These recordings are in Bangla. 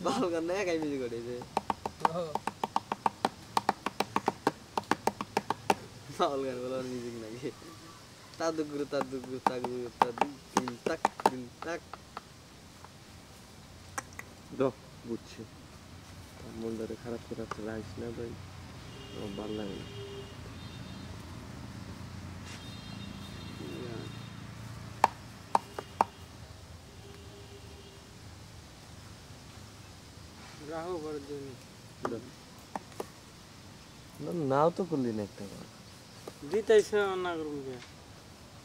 বাল গান না একাই মিউজিক করেছে বাল গান বলো মিউজিক নাকি তাদুগুরু তাদুগুরু তাদুগুরু তাদু দিন তাক দো বুঝছি মনটারে খারাপ করে রাখিস না ভাই আমার ভালো লাগে না রাহু বর্জন নাও তো করলি না একটা দিতেছে না করুন কে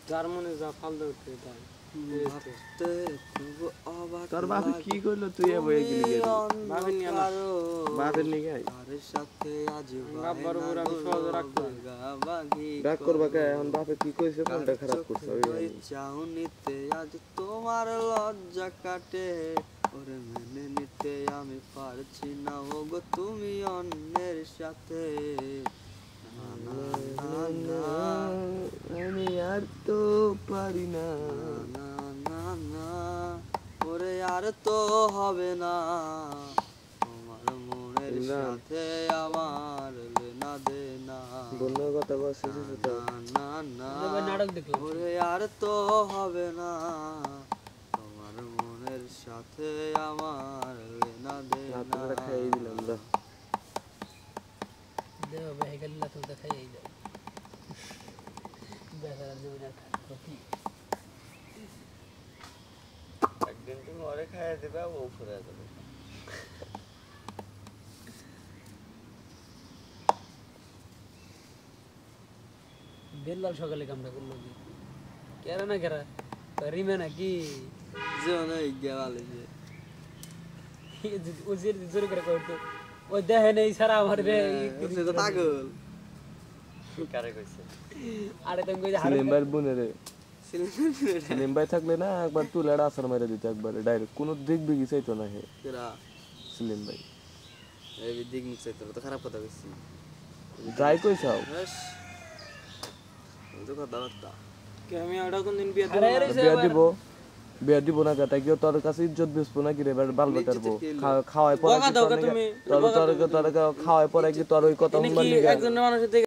জার্মানি যা ফাল দিতে তাই ভাবতে খুব অবাক তোর বাবা কি কইলো তুই বয়ে গেলি ভাবেন না বাপের নিয়ে তার সাথে আজ বাবার উপর আমি সহজ রাখতে রাগ করবা কে এখন বাপে কি কইছে মনটা খারাপ করছে ওই চাউনিতে আজ তোমার লজ্জা কাটে ওরে মেনে নিতে আমি পারছি না ওগো তুমি অন্যের সাথে আমি আর তো পারি না ওরে আর তো হবে না তোমার মনের সাথে আমার লেনা দে না বন্য কথা বলছিস তো না না নাটক দেখলাম ওরে আর তো হবে না তোমার মনের সাথে আমার লেনা দে না তোরা খাইয়ে দিলাম দা দেও ভাই গেল তো খাইয়ে দাও বেচারা জীবনের ক্ষতি একদিন তুমি ওরে খাইয়ে দিবা ও ফুরে যাবে বেলাল সকালে কামটা করলো কি কেরা না কেরা রিমে নাকি জীবনে গেলালে যে ও যে জোরে করে করতো ও দেখে নেই সারা আমার রে সে তো পাগল কারে কইছে আরে তুমি কই সিলিম ভাই বোনে রে সিলিম ভাই থাকলে না একবার তুলাড়া আসার মেরে দিতে একবারে ডাইরেক্ট কোনো দিক বিগি চাইতো না হে কেরা সিলিম ভাই এই দিক নিচে তো খারাপ কথা কইছি যাই কইছাও বেশ তো কথা বার্তা কে আমি আড়া কোন দিন বিয়া বিয়া দিব না তাই কি তোর কাছে ইজ্জত বেচবো না কি রে বাল বেটারবো খাওয়ায় পরে তোর খাওয়ায় পরে কি তোর ওই কথা একজন মানুষের